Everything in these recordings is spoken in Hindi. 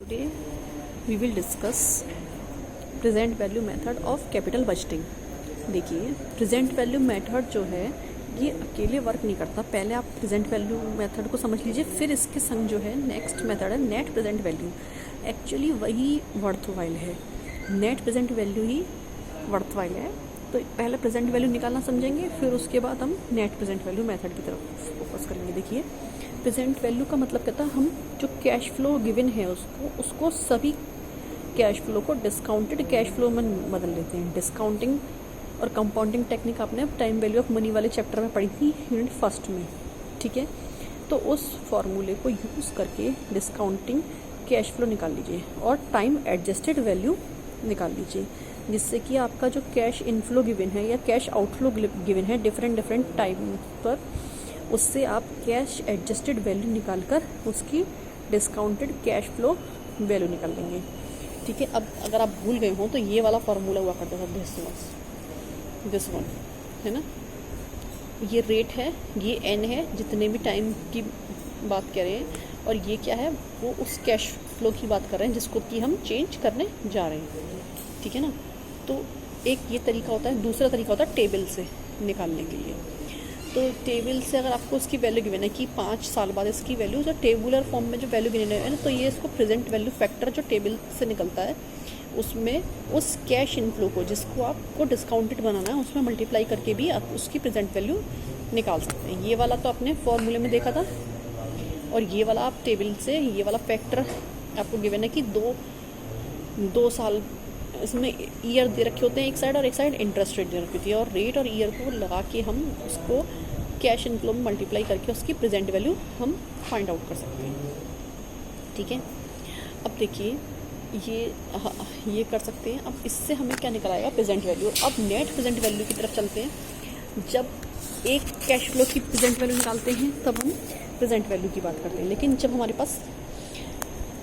Today we will discuss present value method of capital budgeting. देखिए, प्रेजेंट वैल्यू मेथड जो है ये अकेले वर्क नहीं करता। पहले आप प्रेजेंट वैल्यू मेथड को समझ लीजिए, फिर इसके संग जो है नेक्स्ट मेथड है नेट प्रेजेंट वैल्यू। एक्चुअली वही वर्थवाइल है, नेट प्रेजेंट वैल्यू ही वर्थवाइल है। तो पहले प्रेजेंट वैल्यू निकालना समझेंगे, फिर उसके बाद हम नेट प्रेजेंट वैल्यू मेथड की तरफ फोकस करेंगे। देखिए, प्रेजेंट वैल्यू का मतलब कहता है हम जो कैश फ्लो गिवन है उसको सभी कैश फ्लो को डिस्काउंटेड कैश फ्लो में बदल लेते हैं। डिस्काउंटिंग और कंपाउंडिंग टेक्निक आपने टाइम वैल्यू ऑफ मनी वाले चैप्टर में पढ़ी थी यूनिट फर्स्ट में, ठीक है। तो उस फॉर्मूले को यूज़ करके डिस्काउंटिंग कैश फ्लो निकाल लीजिए और टाइम एडजस्टेड वैल्यू निकाल लीजिए, जिससे कि आपका जो कैश इनफ्लो गिवन है या कैश आउटफ्लो गिवन है डिफरेंट टाइम पर, उससे आप कैश एडजस्टेड वैल्यू निकाल कर उसकी डिस्काउंटेड कैश फ्लो वैल्यू निकाल लेंगे, ठीक है। अब अगर आप भूल गए हो तो ये वाला फार्मूला हुआ करता था, दिस वन है ना, ये रेट है, ये एन है, जितने भी टाइम की बात कर रहे हैं, और ये क्या है, वो उस कैश फ्लो की बात कर रहे हैं जिसको कि हम चेंज करने जा रहे हैं, ठीक है ना। तो एक ये तरीका होता है, दूसरा तरीका होता है टेबल से निकालने के लिए। तो टेबल से अगर आपको इसकी वैल्यू गिवन है कि 5 साल बाद इसकी वैल्यू जो टेबुलर फॉर्म में जो वैल्यू गिवन है ना, तो ये इसको प्रेजेंट वैल्यू फैक्टर जो टेबल से निकलता है उसमें उस कैश इनफ्लो को जिसको आपको डिस्काउंटेड बनाना है उसमें मल्टीप्लाई करके भी आप उसकी प्रेजेंट वैल्यू निकाल सकते हैं। ये वाला तो आपने फॉर्मूले में देखा था, और ये वाला आप टेबल से, ये वाला फैक्टर आपको गिवन है कि दो साल इसमें ईयर दे रखे होते हैं एक साइड, और एक साइड इंटरेस्ट रेट दे रखी होती है, और रेट और ईयर को लगा के हम उसको कैश इनफ्लो में मल्टीप्लाई करके उसकी प्रेजेंट वैल्यू हम फाइंड आउट कर सकते हैं, ठीक है। अब देखिए, ये कर सकते हैं। अब इससे हमें क्या निकल आएगा, प्रेजेंट वैल्यू। अब नेट प्रेजेंट वैल्यू की तरफ चलते हैं। जब एक कैश फ्लो की प्रेजेंट वैल्यू निकालते हैं तब हम प्रेजेंट वैल्यू की बात करते हैं, लेकिन जब हमारे पास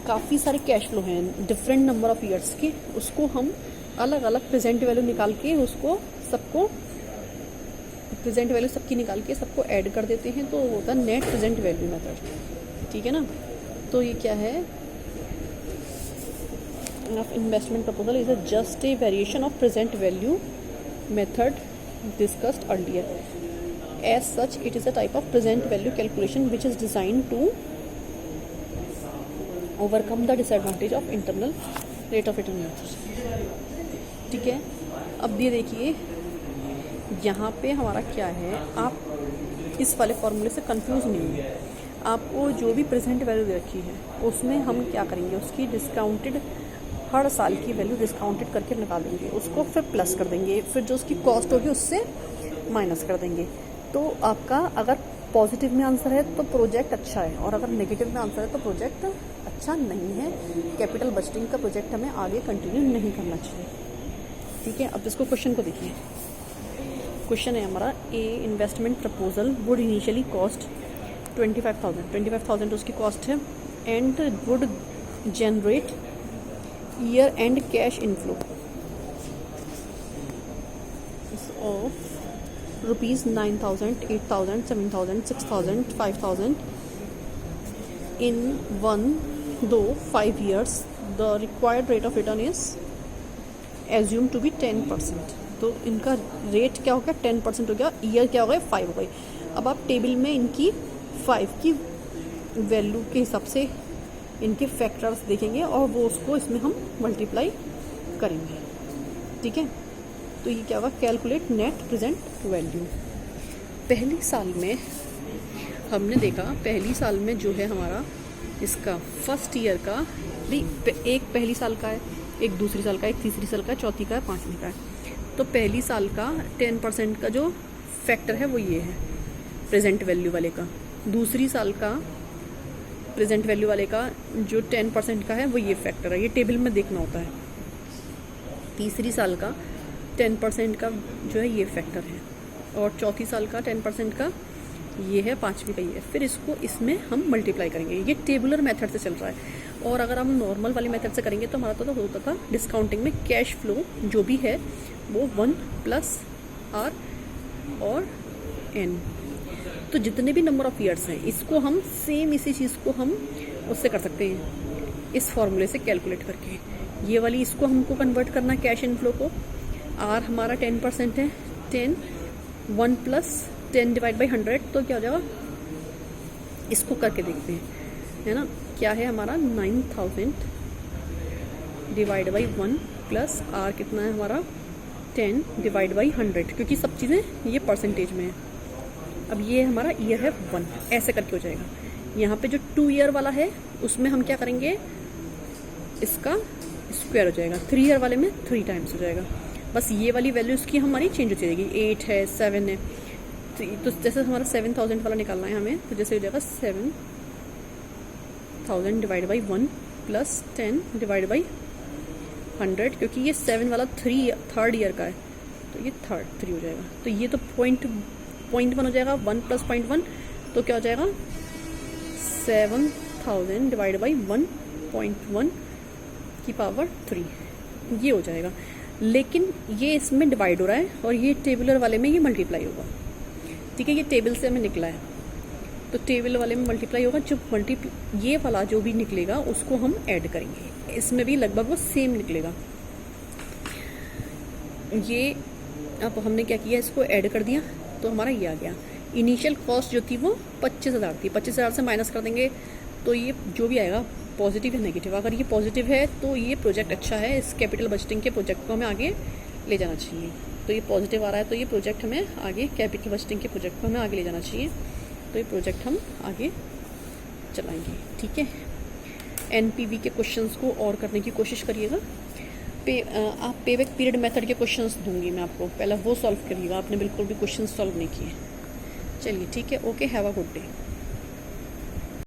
काफ़ी सारे कैश फ्लो हैं डिफरेंट नंबर ऑफ ईयर्स के, उसको हम अलग अलग प्रेजेंट वैल्यू निकाल के उसको सबको प्रेजेंट वैल्यू सबकी निकाल के सबको ऐड कर देते हैं, तो होता है नेट प्रेजेंट वैल्यू मेथड, ठीक है ना। तो ये क्या है, investment proposal is just a variation of present value method discussed earlier. As such it is a type of present value calculation which is design to overcome the disadvantage of internal rate of return method, ठीक है। अब ये देखिए, यहाँ पे हमारा क्या है, आप इस वाले फॉर्मूले से कंफ्यूज नहीं है। आपको जो भी प्रेजेंट वैल्यू दे रखी है उसमें हम क्या करेंगे, उसकी डिस्काउंटेड हर साल की वैल्यू डिस्काउंटेड करके निकालेंगे, उसको फिर प्लस कर देंगे, फिर जो उसकी कॉस्ट होगी उससे माइनस कर देंगे। तो आपका अगर पॉजिटिव में आंसर है तो प्रोजेक्ट अच्छा है, और अगर नेगेटिव में आंसर है तो प्रोजेक्ट अच्छा नहीं है। कैपिटल बजटिंग का प्रोजेक्ट हमें आगे कंटिन्यू नहीं करना चाहिए, ठीक है। अब इसको क्वेश्चन को देखिए। क्वेश्चन है हमारा, ए investment proposal would initially cost 25,000 उसकी कॉस्ट है, and would generate year and cash inflow of ₹9,000, 8,000, 7,000, 6,000, 5,000 in 5 years. The required rate of return is assumed to be 10%. तो इनका रेट क्या हो गया, 10% हो गया, ईयर क्या हो गया, 5 हो गई। अब आप टेबल में इनकी 5 की वैल्यू के हिसाब से इनके फैक्टर्स देखेंगे और वो उसको इसमें हम मल्टीप्लाई करेंगे, ठीक है। तो ये क्या होगा, कैलकुलेट नेट प्रेजेंट वैल्यू। पहली साल में हमने देखा, पहली साल में जो है हमारा इसका फर्स्ट ईयर का भी एक पहली साल का है, एक दूसरी साल का, एक तीसरी साल का, चौथी का है, पाँचवीं का है। तो पहली साल का 10% का जो फैक्टर है वो ये है प्रेजेंट वैल्यू वाले का। दूसरी साल का प्रेजेंट वैल्यू वाले का जो 10% का है वो ये फैक्टर है, ये टेबल में देखना होता है। तीसरी साल का 10% का जो है ये फैक्टर है, और चौथी साल का 10% का ये है, पाँचवीं का ये है। फिर इसको इसमें हम मल्टीप्लाई करेंगे। ये टेबुलर मेथड से चल रहा है, और अगर हम नॉर्मल वाली मेथड से करेंगे तो हमारा तो होता था डिस्काउंटिंग में कैश फ्लो जो भी है वो 1 + R और N। तो जितने भी नंबर ऑफ ईयर्स हैं इसको हम सेम इसी चीज़ को हम उससे कर सकते हैं, इस फॉर्मूले से कैलकुलेट करके। ये वाली इसको हमको कन्वर्ट करना है कैश इनफ्लो को। आर हमारा 10% है, 10 1 प्लस 10 डिवाइड बाई 100, तो क्या हो जाएगा, इसको करके देखते हैं, है ना। क्या है हमारा 9000 डिवाइड बाई 1 प्लस आर कितना है हमारा 10 डिवाइड बाई 100, क्योंकि सब चीज़ें ये परसेंटेज में है। अब ये हमारा ईयर है 1, ऐसे करके हो जाएगा। यहाँ पे जो 2 ईयर वाला है उसमें हम क्या करेंगे, इसका स्क्वायर हो जाएगा। 3 ईयर वाले में 3 टाइम्स हो जाएगा। बस ये वाली वैल्यू इसकी हमारी चेंज हो जाएगी। 8 है, 7 है, तो जैसे हमारा 7000 वाला निकालना है हमें, तो जैसे हो जाएगा 7000 divide by 1 plus 10 divide by 100, क्योंकि ये 7 वाला 3rd ईयर का है, तो ये 3 हो जाएगा। तो ये तो पॉइंट 1 हो जाएगा, 1 प्लस 0.1, तो क्या हो जाएगा 7000 डिवाइड बाई 1.1 की पावर 3, ये हो जाएगा। लेकिन ये इसमें डिवाइड हो रहा है और ये टेबुलर वाले में ये मल्टीप्लाई होगा। ठीक है, ये टेबल से हमें निकला है, तो टेबल वाले में मल्टीप्लाई होगा। जो ये वाला जो भी निकलेगा उसको हम ऐड करेंगे, इसमें भी लगभग वो सेम निकलेगा। ये अब हमने क्या किया, इसको ऐड कर दिया, तो हमारा ये आ गया। इनिशियल कॉस्ट जो थी वो 25,000 थी, 25,000 से माइनस कर देंगे तो ये जो भी आएगा पॉजिटिव या नेगेटिव। अगर ये पॉजिटिव है तो ये प्रोजेक्ट अच्छा है, इस कैपिटल बजटिंग के प्रोजेक्ट को हमें आगे ले जाना चाहिए। तो ये पॉजिटिव आ रहा है तो ये प्रोजेक्ट हमें आगे, कैपिटल बजटिंग के प्रोजेक्ट को हमें आगे ले जाना चाहिए, तो ये प्रोजेक्ट हम आगे चलाएंगे। ठीक है, एनपीवी के क्वेश्चंस को और करने की कोशिश करिएगा। आप पेबैक पीरियड मेथड के क्वेश्चंस दूंगी मैं आपको, पहले वो सॉल्व करिएगा। आपने बिल्कुल भी क्वेश्चन सॉल्व नहीं किए। चलिए ठीक है, okay, have a good day.